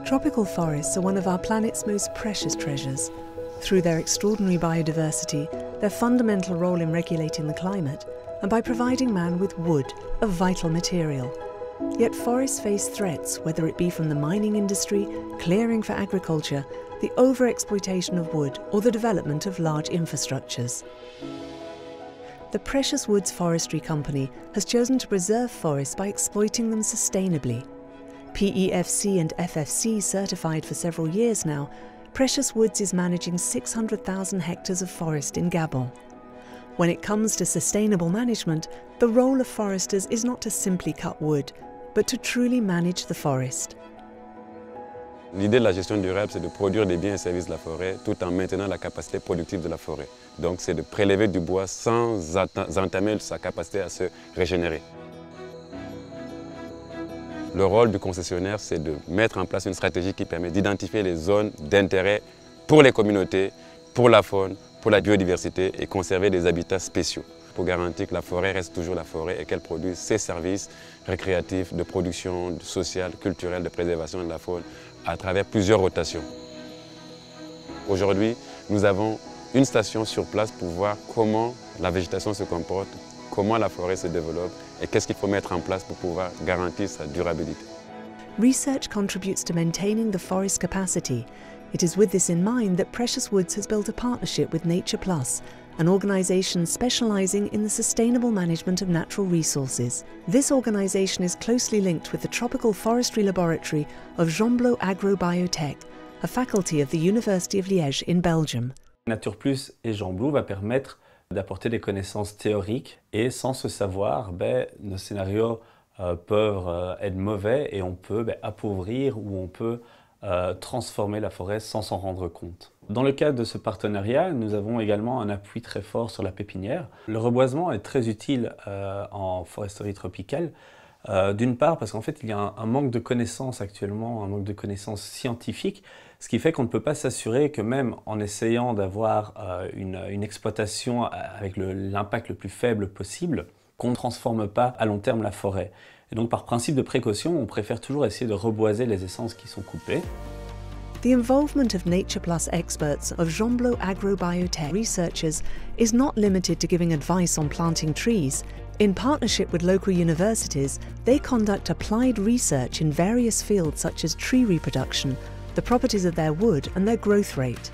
Tropical forests are one of our planet's most precious treasures. Through their extraordinary biodiversity, their fundamental role in regulating the climate, and by providing man with wood, a vital material. Yet forests face threats, whether it be from the mining industry, clearing for agriculture, the overexploitation of wood, or the development of large infrastructures. The Precious Woods Forestry Company has chosen to preserve forests by exploiting them sustainably. PEFC and FFC certified for several years now, Precious Woods is managing 600,000 hectares of forest in Gabon. When it comes to sustainable management, the role of foresters is not to simply cut wood, but to truly manage the forest. L'idée de la gestion durable, c'est de produire des biens et services de la forêt tout en maintenant la capacité productive de la forêt. Donc c'est de prélever du bois sans entamer sa capacité à se régénérer. Le rôle du concessionnaire, c'est de mettre en place une stratégie qui permet d'identifier les zones d'intérêt pour les communautés, pour la faune, pour la biodiversité et conserver des habitats spéciaux pour garantir que la forêt reste toujours la forêt et qu'elle produise ses services récréatifs, de production sociale, culturelle, de préservation de la faune à travers plusieurs rotations. Aujourd'hui, nous avons une station sur place pour voir comment la végétation se comporte, comment la forêt se développe et qu'est-ce qu'il faut mettre en place pour pouvoir garantir sa durabilité. Research contributes to maintaining the forest capacity. It is with this in mind that Precious Woods has built a partnership with Nature Plus, an organisation specialising in the sustainable management of natural resources. This organisation is closely linked with the Tropical Forestry Laboratory of Gembloux Agrobiotech, a faculty of the University of Liège in Belgium. Nature Plus et Gembloux va permettre d'apporter des connaissances théoriques et sans ce savoir, nos scénarios peuvent être mauvais et on peut appauvrir ou on peut transformer la forêt sans s'en rendre compte. Dans le cadre de ce partenariat, nous avons également un appui très fort sur la pépinière. Le reboisement est très utile en foresterie tropicale, d'une part parce qu'en fait il y a un manque de connaissances actuellement, un manque de connaissances scientifiques, ce qui fait qu'on ne peut pas s'assurer que même en essayant d'avoir une exploitation avec l'impact le plus faible possible, qu'on ne transforme pas à long terme la forêt. Et donc par principe de précaution, on préfère toujours essayer de reboiser les essences qui sont coupées. The involvement of Nature Plus experts of Gembloux Agrobiotech researchers is not limited to giving advice on planting trees. In partnership with local universities, they conduct applied research in various fields such as tree reproduction, the properties of their wood and their growth rate.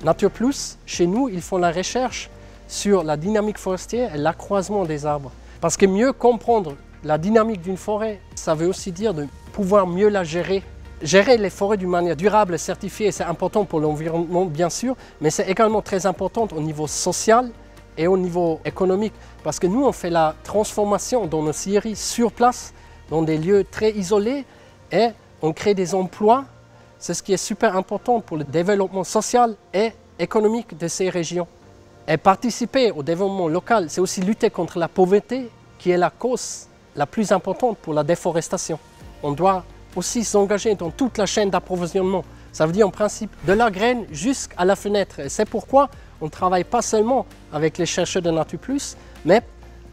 Nature Plus, chez nous, ils font la recherche sur la dynamique forestière et l'accroissement des arbres. Parce que mieux comprendre la dynamique d'une forêt, ça veut aussi dire de pouvoir mieux la gérer. Gérer les forêts d'une manière durable et certifiée, c'est important pour l'environnement bien sûr, mais c'est également très important au niveau social et au niveau économique. Parce que nous, on fait la transformation dans nos scieries sur place, dans des lieux très isolés, et on crée des emplois. C'est ce qui est super important pour le développement social et économique de ces régions. Et participer au développement local, c'est aussi lutter contre la pauvreté, qui est la cause la plus importante pour la déforestation. On doit aussi s'engager dans toute la chaîne d'approvisionnement. Ça veut dire en principe de la graine jusqu'à la fenêtre. Et c'est pourquoi on ne travaille pas seulement avec les chercheurs de Nature Plus, mais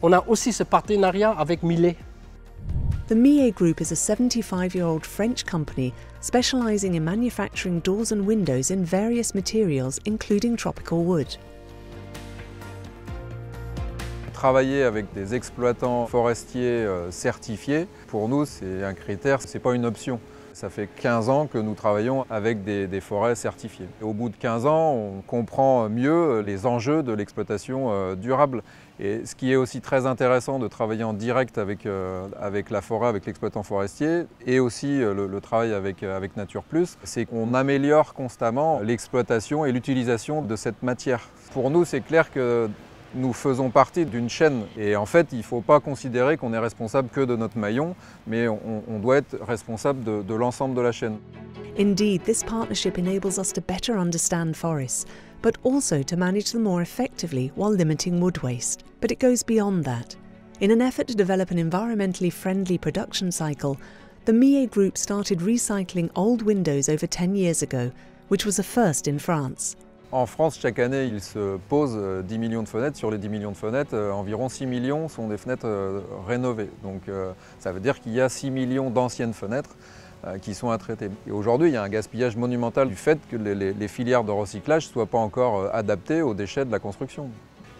on a aussi ce partenariat avec Millet. The Millet Group is a 75-year-old French company specialising in manufacturing doors and windows in various materials, including tropical wood. Travailler avec des exploitants forestiers certifiés, pour nous c'est un critère, c'est pas une option. Ça fait 15 ans que nous travaillons avec des forêts certifiées. Et au bout de 15 ans, on comprend mieux les enjeux de l'exploitation durable. Et ce qui est aussi très intéressant de travailler en direct avec la forêt, avec l'exploitant forestier, et aussi le travail avec Nature Plus, c'est qu'on améliore constamment l'exploitation et l'utilisation de cette matière. Pour nous, c'est clair que nous faisons partie d'une chaîne et en fait il ne faut pas considérer qu'on est responsable que de notre maillon, mais on doit être responsable de l'ensemble de la chaîne. Indeed, this partnership enables us to better understand forests, but also to manage them more effectively while limiting wood waste. But it goes beyond that. In an effort to develop an environmentally friendly production cycle, the Millet Group started recycling old windows over 10 years ago, which was a first in France. En France, chaque année, il se pose 10 millions de fenêtres. Sur les 10 millions de fenêtres, environ 6 millions sont des fenêtres rénovées. Donc ça veut dire qu'il y a 6 millions d'anciennes fenêtres qui sont à traiter. Et aujourd'hui, il y a un gaspillage monumental du fait que les filières de recyclage ne soient pas encore adaptées aux déchets de la construction.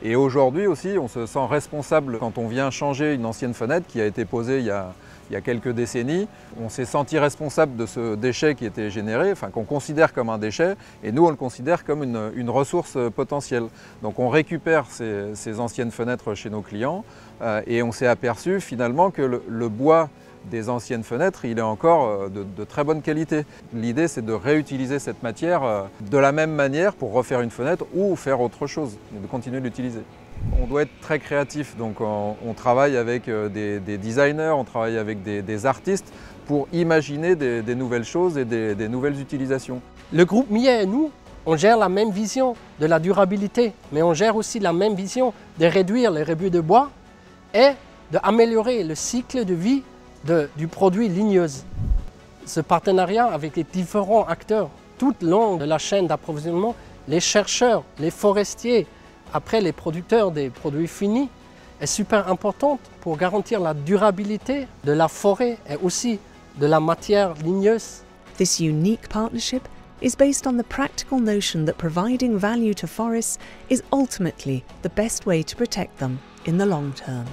Et aujourd'hui aussi, on se sent responsable quand on vient changer une ancienne fenêtre qui a été posée il y a quelques décennies. On s'est senti responsable de ce déchet qui était généré, enfin qu'on considère comme un déchet, et nous on le considère comme une ressource potentielle. Donc on récupère ces anciennes fenêtres chez nos clients et on s'est aperçu finalement que le bois des anciennes fenêtres, il est encore de très bonne qualité. L'idée, c'est de réutiliser cette matière de la même manière pour refaire une fenêtre ou faire autre chose, et de continuer de l'utiliser. On doit être très créatif, donc on travaille avec des designers, on travaille avec des artistes pour imaginer des nouvelles choses et des nouvelles utilisations. Le groupe Millet et nous, on gère la même vision de la durabilité, mais on gère aussi la même vision de réduire les rebuts de bois et d'améliorer le cycle de vie du produit ligneuse. Ce partenariat avec les différents acteurs tout le long de la chaîne d'approvisionnement, les chercheurs, les forestiers, après les producteurs des produits finis, est super importante pour garantir la durabilité de la forêt et aussi de la matière ligneuse. This unique partnership is based on the practical notion that providing value to forests is ultimately the best way to protect them in the long term.